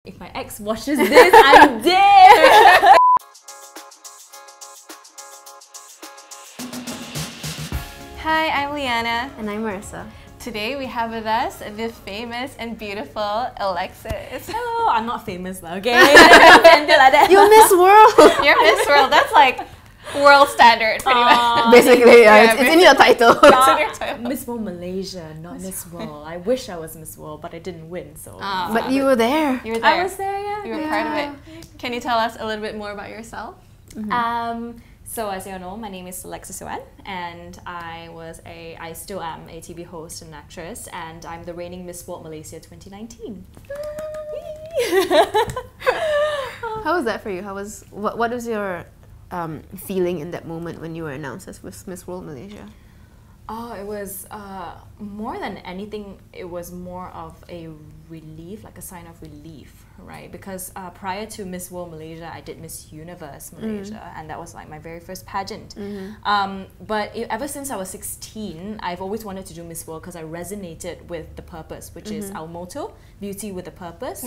If my ex watches this, I'm dead! Hi, I'm Liana. And I'm Marissa. Today we have with us the famous and beautiful Alexis. Hello, I'm not famous though, okay? Like that. You're Miss World! You're Miss World, that's like world standard pretty much. Basically, yeah, it's in your title. It's in your title. Miss World Malaysia, not Miss World. I wish I was Miss World, but I didn't win, so... But you were there. You were there. I was there, yeah. You were part of it. Can you tell us a little bit more about yourself? So as you all know, my name is Alexis SueAnn, and I still am a TV host and actress, and I'm the reigning Miss World Malaysia 2019. How was that for you? What was your feeling in that moment when you were announced as Miss World Malaysia? Oh, it was more than anything, it was more of a relief, like a sign of relief, right? Because prior to Miss World Malaysia, I did Miss Universe Malaysia, and that was like my very first pageant. But ever since I was 16, I've always wanted to do Miss World because I resonated with the purpose, which is our motto, beauty with a purpose.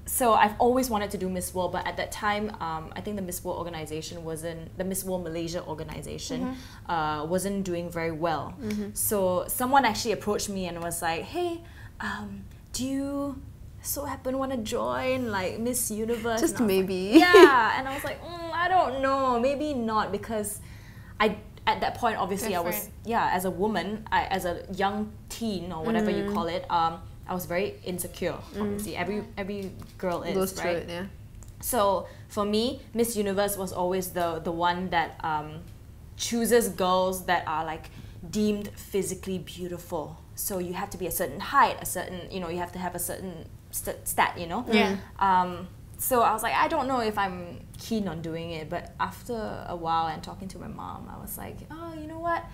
So I've always wanted to do Miss World, but at that time, I think the Miss World organization the Miss World Malaysia organization wasn't doing very well. So someone actually approached me and was like, hey, do you so happen want to join like Miss Universe? Just maybe. Like, yeah, and I was like, I don't know, maybe not, because at that point, obviously, I was, as a woman, as a young teen or whatever you call it, I was very insecure. Obviously, every girl is, goes right? through it, yeah. So for me, Miss Universe was always the one that chooses girls that are like deemed physically beautiful. So you have to be a certain height, a certain, you have to have a certain stat, So I was like, I don't know if I'm keen on doing it, but after a while and talking to my mom, I was like, oh, you know what?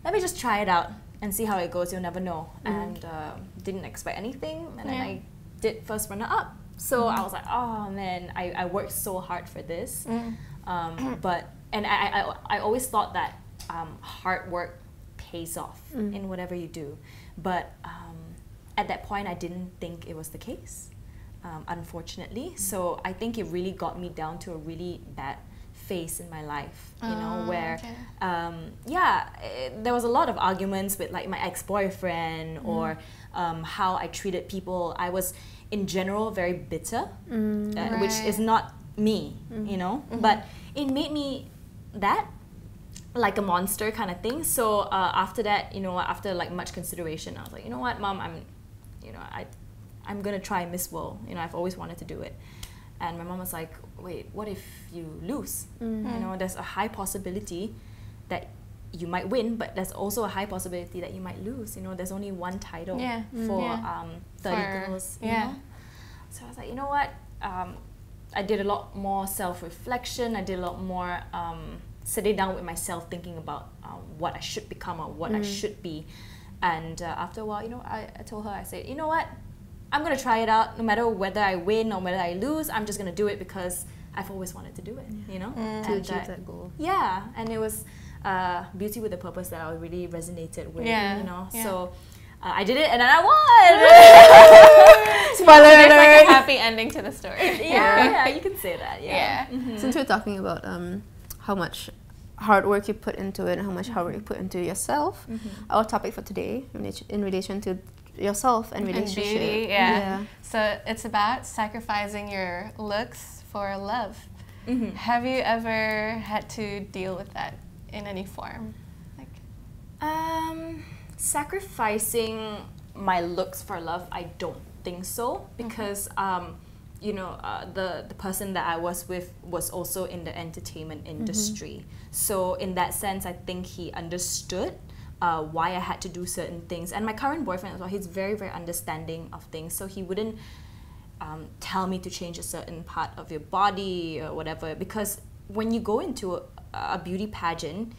Let me just try it out and see how it goes. You'll never know. And didn't expect anything, and then I did first runner-up. So I was like, oh man, I worked so hard for this. But I always thought that hard work pays off in whatever you do. But at that point, I didn't think it was the case, unfortunately. So I think it really got me down to a really bad phase in my life, where there was a lot of arguments with like my ex-boyfriend or how I treated people. I was in general very bitter, which is not me, but it made me like a monster kind of thing. So after that, after like much consideration, I was like, you know what, Mom, I'm gonna try Miss World. I've always wanted to do it. And my mom was like, wait, what if you lose? There's a high possibility that you might win, but there's also a high possibility that you might lose. There's only one title for 30 girls. So I was like, you know what? I did a lot more self-reflection. I did a lot more sitting down with myself, thinking about what I should become or what I should be. And after a while, I told her, I said, you know what? I'm going to try it out. No matter whether I win or whether I lose, I'm just going to do it because I've always wanted to do it, To achieve that goal. Yeah, and it was beauty with a purpose that I really resonated with, So I did it and then I won! Spoiler alert! There's like a happy ending to the story. Yeah, you can say that, Since we're talking about how much hard work you put into it and how much hard work you put into yourself, our topic for today in relation to yourself and relationship. And beauty, So it's about sacrificing your looks for love. Have you ever had to deal with that in any form? Sacrificing my looks for love, I don't think so, because the person that I was with was also in the entertainment industry. So in that sense, I think he understood why I had to do certain things. And my current boyfriend as well, he's very, very understanding of things. So he wouldn't tell me to change a certain part of your body or whatever. Because when you go into a beauty pageant,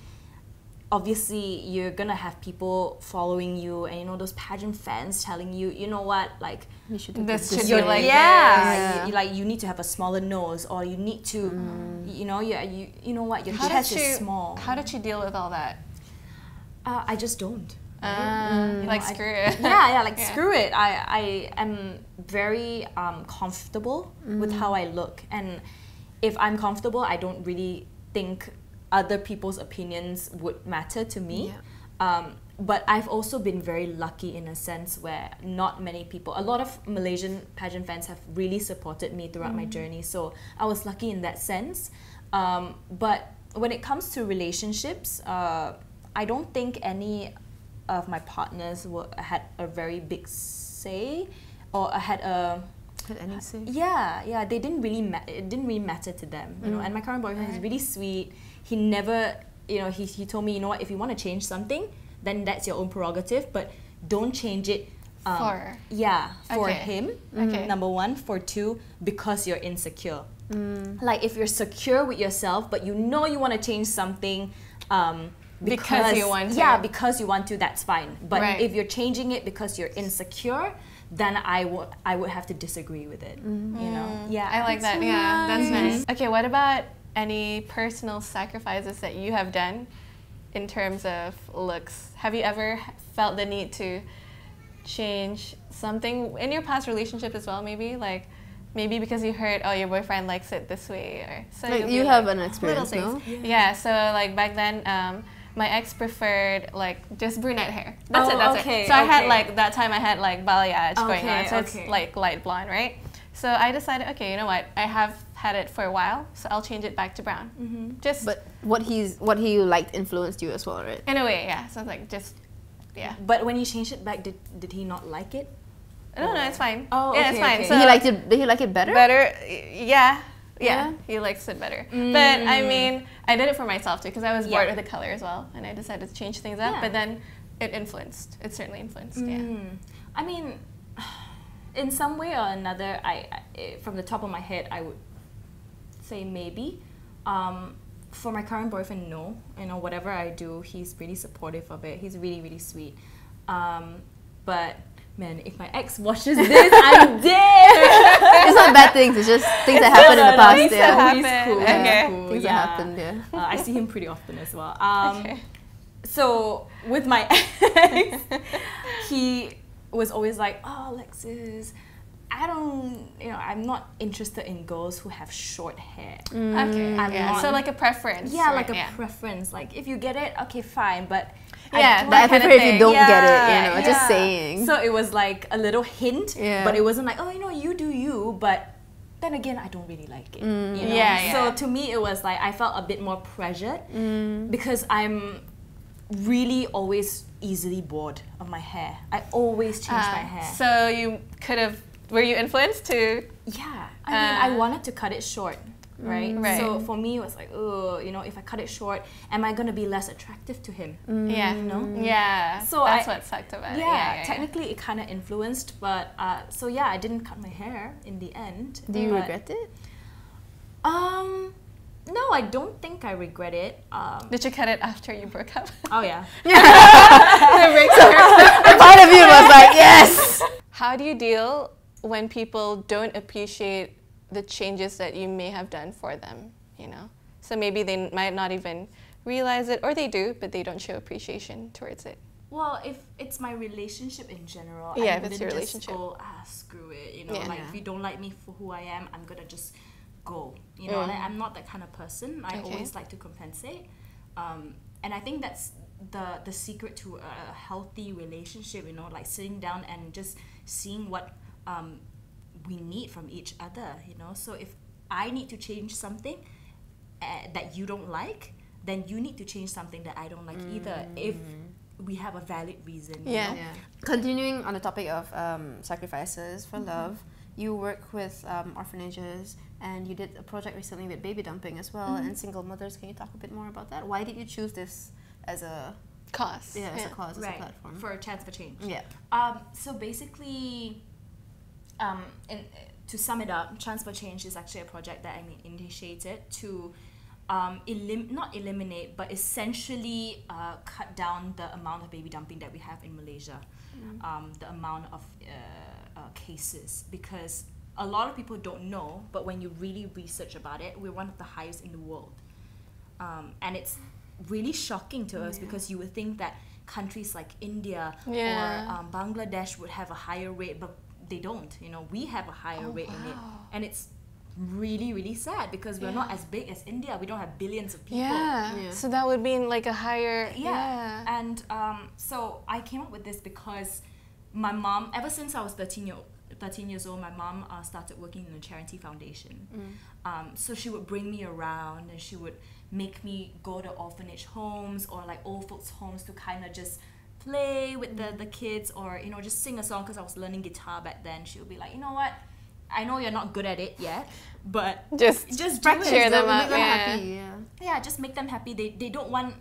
obviously you're gonna have people following you, and those pageant fans telling you, you know what, like you should do this. this. Should be like this. You need to have a smaller nose, or you need to, you know what, your chest is small. How did you deal with all that? I just don't. You know, screw it. Yeah, like screw it. I am very comfortable with how I look, and if I'm comfortable, I don't really think other people's opinions would matter to me. But I've also been very lucky in a sense where not many people, a lot of Malaysian pageant fans have really supported me throughout my journey, so I was lucky in that sense. But when it comes to relationships, I don't think any of my partners had a very big say, or had any say. Yeah, they didn't really it didn't really matter to them, you know. And my current boyfriend is really sweet. He never, you know, he told me, you know what, if you want to change something, then that's your own prerogative, but don't change it for him. Number one. For two, because you're insecure. Like if you're secure with yourself, but you know you want to change something because you want to. Yeah, because you want to, that's fine. But if you're changing it because you're insecure, then I would have to disagree with it. You know? Yeah, I like that. Yeah, that's nice. Okay, what about any personal sacrifices that you have done in terms of looks? Have you ever felt the need to change something in your past relationship as well? Maybe like maybe because you heard, oh, your boyfriend likes it this way, or so like you have an experience, no? Yeah. So like back then, my ex preferred like just brunette hair. That's it. So I had like that time I had like balayage going on, so it's like light blonde, right? So I decided, okay, you know what? I have had it for a while, so I'll change it back to brown. But what he liked influenced you as well, right? In a way, yeah. So it's like just, yeah. But when you changed it back, did he not like it? No, it's fine. Oh, yeah, it's fine. Okay. So he liked it. Did he like it better? Better, yeah. He likes it better. But I mean, I did it for myself too because I was bored with the color as well, and I decided to change things up. But then it influenced. It certainly influenced. Yeah. I mean, in some way or another, I from the top of my head, I would say maybe. For my current boyfriend, no. You know, whatever I do, he's really supportive of it. He's really, really sweet. But man, if my ex watches this, I'm dead. It's not bad things. It's just things that happened in the past. Things that Cool. Okay. Things that happened. Yeah. I see him pretty often as well. So with my ex, he was always like, "Oh, Alexis, I'm not interested in girls who have short hair." Okay. So like a preference. Yeah, like a preference. Like if you get it, okay, fine. But I prefer if you don't get it, you know, just saying. So it was like a little hint, but it wasn't like, oh, you know, you do you, but then again, I don't really like it. You know? So to me, it was like, I felt a bit more pressured because I'm really always easily bored of my hair. I always change my hair. So you could have, were you influenced to? Yeah, I mean, I wanted to cut it short. Right? So for me, it was like, oh, you know, if I cut it short, am I gonna be less attractive to him? Yeah, you know. Yeah. So that's what sucked about it. Yeah, technically it kind of influenced, but so yeah, I didn't cut my hair in the end. Do you regret it? No, I don't think I regret it. Did you cut it after you broke up? Oh yeah. A part of you was like, yes. How do you deal when people don't appreciate the changes that you may have done for them, you know? So maybe they might not even realize it, or they do, but they don't show appreciation towards it. Well, if it's my relationship in general, yeah, I if it's your relationship, just go, screw it, you know, like if you don't like me for who I am, I'm gonna just go, you know. Like, I'm not that kind of person. I always like to compensate, and I think that's the secret to a healthy relationship, you know, like sitting down and just seeing what we need from each other, you know. So if I need to change something that you don't like, then you need to change something that I don't like either, if we have a valid reason. You know? Continuing on the topic of sacrifices for love, you work with orphanages, and you did a project recently with baby dumping as well, and single mothers. Can you talk a bit more about that? Why did you choose this as a cause? Yeah, as a cause, as a platform. For a chance for change. Yeah. So basically, to sum it up, Chance for Change is actually a project that I initiated to not eliminate, but essentially cut down the amount of baby dumping that we have in Malaysia, the amount of cases, because a lot of people don't know, but when you really research about it, we're one of the highest in the world. And it's really shocking to us because you would think that countries like India Yeah. or Bangladesh would have a higher rate, but they don't. You know, we have a higher rate in it, and it's really, really sad because we're not as big as India. We don't have billions of people. Yeah. So that would mean like a higher. Yeah. And so I came up with this because my mom, ever since I was 13 years old, my mom started working in a charity foundation. So she would bring me around and she would make me go to orphanage homes or like old folks homes to kind of just play with the kids, or you know, just sing a song, because I was learning guitar back then. She would be like, you know what, I know you're not good at it yet, but Just practice, cheer them Make up. them Yeah. happy. yeah, just make them happy. They don't want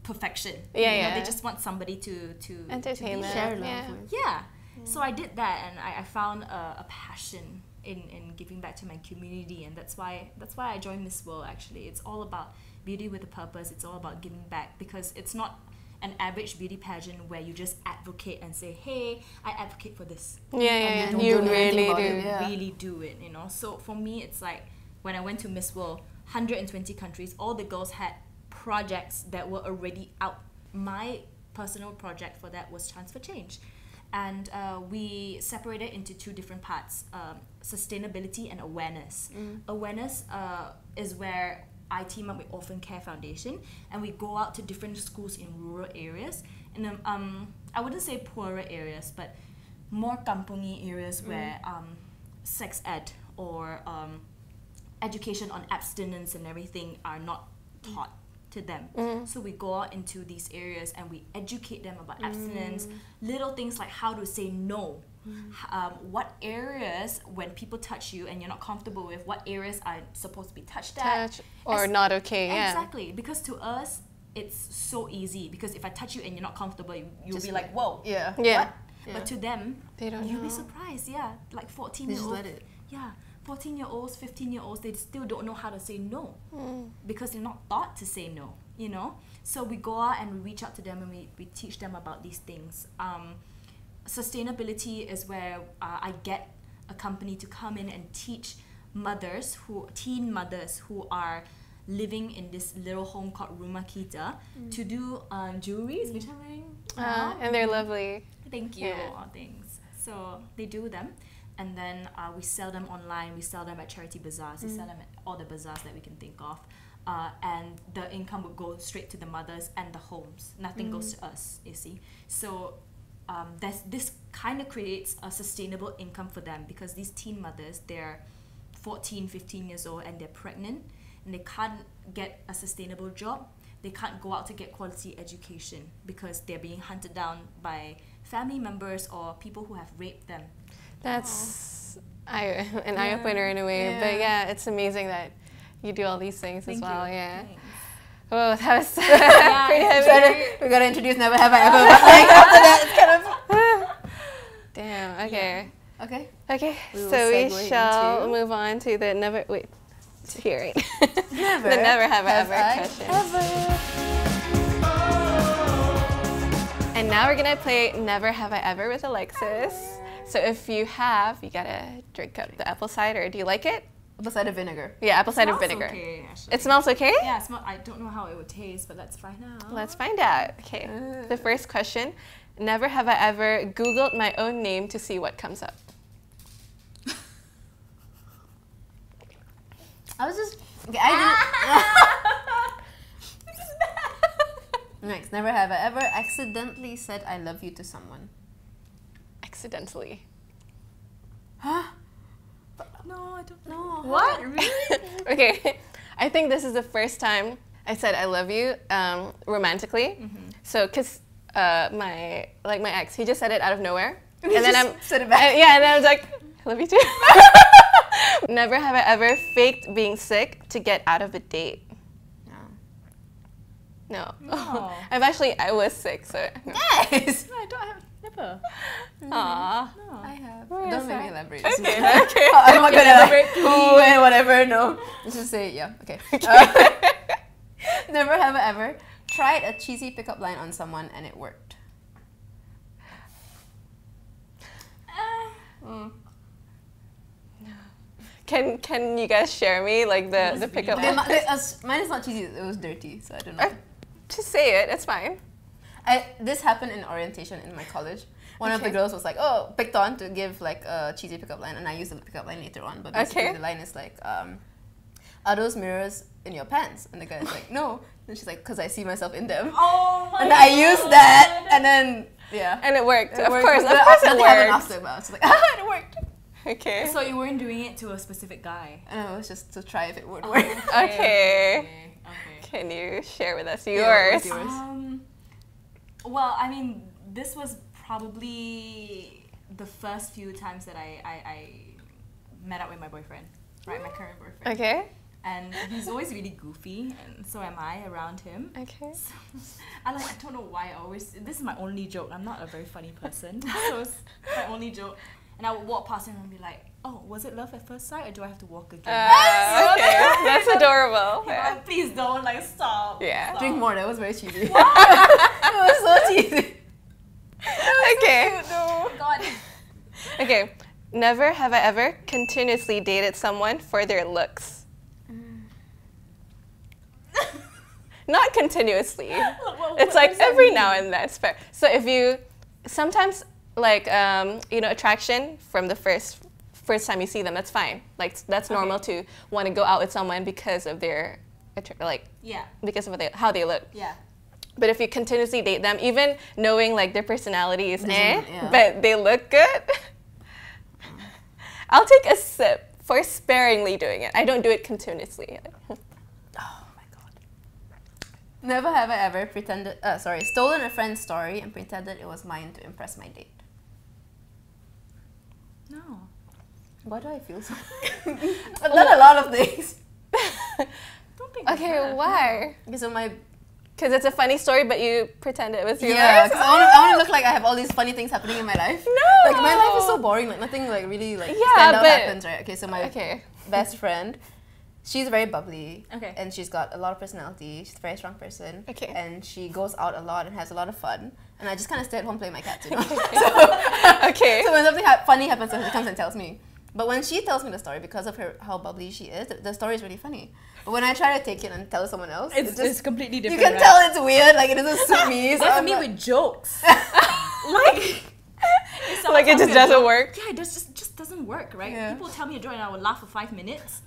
perfection. Yeah, you know, yeah. They just want somebody to Entertain be them. Share love Yeah. with. yeah. So I did that, and I found a passion in giving back to my community, and that's why I joined Miss World. Actually, it's all about beauty with a purpose. It's all about giving back, because it's not an average beauty pageant where you just advocate and say, hey, I advocate for this. Yeah. don't You do really anything about do. it, yeah. Really do it, you know. So for me, it's like when I went to Miss World, 120 countries, all the girls had projects that were already out. My personal project for that was Transfer Change. And we separated into two different parts, sustainability and awareness. Awareness is where I team up with Orphan Care Foundation, and we go out to different schools in rural areas, in I wouldn't say poorer areas, but more kampungi areas where sex ed or education on abstinence and everything are not taught to them. So we go out into these areas and we educate them about abstinence, little things like how to say no, what areas when people touch you and you're not comfortable with, what areas are supposed to be touched at. Touch or not okay. Yeah. Exactly, because to us it's so easy, because if I touch you and you're not comfortable, you'll Just be like, whoa, Yeah. Yeah. what? Yeah. But to them, They don't you'll know. be surprised. Yeah, like 14 They year just olds. let it. Yeah, 14-year-olds, 15-year-olds, they still don't know how to say no because they're not taught to say no, you know. So we go out and we reach out to them and we teach them about these things. Sustainability is where I get a company to come in and teach teen mothers who are living in this little home called Rumah Kita to do jewelries, which I'm wearing now. And they're lovely. Thank you. Yeah. All things. So they do them, and then we sell them online. We sell them at charity bazaars. We sell them at all the bazaars that we can think of, and the income would go straight to the mothers and the homes. Nothing goes to us. You see. So this kind of creates a sustainable income for them, because these teen mothers, they're 14, 15 years old and they're pregnant and they can't get a sustainable job. They can't go out to get quality education because they're being hunted down by family members or people who have raped them. That's an eye-opener in a way. But yeah, it's amazing that you do all these things as well. Yeah. Thanks. Oh, that was Yeah, pretty it's heavy. We gotta introduce Never Have I Ever. But like after that, it's kind of. Damn. Okay. Okay. Okay. We will So we segue shall into- move on to the never. Wait. Hearing. Never. The never have I ever I question. ever. And now we're gonna play Never Have I Ever with Alexis. So if you have, you gotta drink up the apple cider. Do you like it? Apple cider vinegar. Yeah, apple cider Smells vinegar. okay, actually. It smells okay? Yeah, I don't know how it would taste, but let's find out. Let's find out. Okay. The first question. Never have I ever Googled my own name to see what comes up. I was just. Okay, I didn't. Next, never have I ever accidentally said I love you to someone. Accidentally. Huh? No, I don't No. What? Really? Okay. I think this is the first time I said I love you romantically. So, cause my ex, he just said it out of nowhere, and then I'm said it back. yeah, and then I was like, I love you too. Never have I ever faked being sick to get out of a date. No. No. I was sick, so. Yes. No, I don't have. Never. Aw. No. I have. Where Don't is make that? me elaborate. Okay. Okay. I'm not gonna Elaborate, who and whatever. No. Let's just say yeah. Okay. Never have I ever tried a cheesy pickup line on someone and it worked. Can you guys share me like the pickup? really line? Mine is not cheesy. It was dirty, so I don't know. Just say it. It's fine. This happened in orientation in my college. One of the girls was like, oh, picked on to give like a cheesy pickup line, and I used the pickup line later on. But basically the line is like, are those mirrors in your pants? And the guy's like, no. And she's like, because I see myself in them. Oh my And I used that, and then, yeah. And it worked. Of worked. course But it nothing worked. happened after about. She's like, it worked. Okay. So you weren't doing it to a specific guy? And it was just to try if it would work. Okay. Okay. Can you share with us Yeah, yours? what's yours? Well, I mean, this was probably the first few times that I met up with my boyfriend, right? My current boyfriend. Okay. And he's always really goofy, and so am I around him. Okay. So, I don't know why I always. This is my only joke. I'm not a very funny person, so it's my only joke. And I would walk past him and be like, "Oh, was it love at first sight, or do I have to walk again?" Okay. That's adorable. He'd be like, please don't, like, stop. Yeah. Stop. Drink more, that was very cheesy. It was so cheesy. Okay. Oh God. Okay. Never have I ever continuously dated someone for their looks. Not continuously. It's like every now and then. So if you sometimes like attraction from the first time you see them, that's fine. Like that's normal to want to go out with someone because of their because of how they look. Yeah. But if you continuously date them, even knowing like their personality is yeah. but they look good, I'll take a sip for sparingly doing it. I don't do it continuously. Never have I ever stolen a friend's story and pretended it was mine to impress my date. No. Why do I feel so? I've done a lot of things. Don't think. Okay, why? Okay, so Because it's a funny story, but you pretend it was yours? yeah, because I want to look like I have all these funny things happening in my life. No! Like my life is so boring, like nothing like really like Yeah, stand out but- happens, right? Okay, so my best friend, she's very bubbly. Okay. And she's got a lot of personality. She's a very strong person. Okay. And she goes out a lot and has a lot of fun. And I just kind of stay at home playing my cats, you know? Okay. So when something funny happens, she comes and tells me. But when she tells me the story, because of how bubbly she is, the story is really funny. But when I try to take it and tell someone else, It's completely different. you can tell it's weird, like it doesn't suit me. So That's I'm me not- with jokes. Like Like it just doesn't work? Yeah, it just doesn't work, right? Yeah. People tell me a joke and I would laugh for 5 minutes.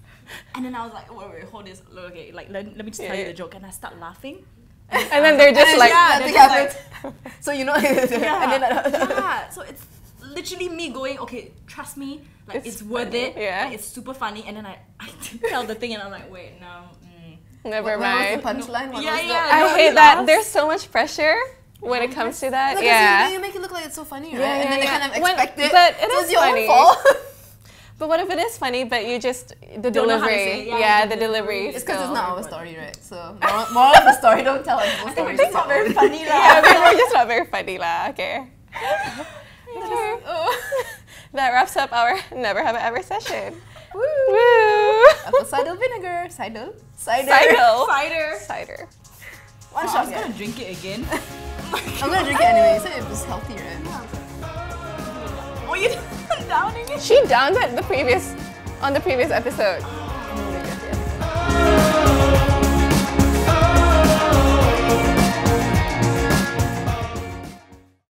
And then I was like, wait, hold this. Okay, like let me just tell you the joke. And I start laughing. And then they're just like, nothing they're just happens. So you know, Yeah, so it's literally me going, okay, trust me, like it's worth funny, it. yeah. Like, it's super funny. And then I tell the thing and I'm like, wait, no. never What was mind. the punchline? What Yeah, was the- yeah. I No, hate you that. laugh. There's so much pressure when it comes to that. Like, Yeah. you make it look like it's so funny, right? Yeah, And then they yeah, kind of yeah. expect it. But it so is it's your funny. own fault. But what if it is funny, but you just, the Don't know how to delivery. say it. Yeah, Yeah, the the delivery. delivery. It's because it's still. not our story, right? So moral of the story, don't tell us the story. It's not very funny, Yeah, lah. we're just not very funny lah. Okay. Okay. That wraps up our Never Have I Ever session. Woo! Apple cider vinegar. Cider. Cider. One I shot, was yeah. gonna drink it again. I'm gonna drink it anyway. You said it was healthy, right? Oh, you downing it? She downed it on the previous episode.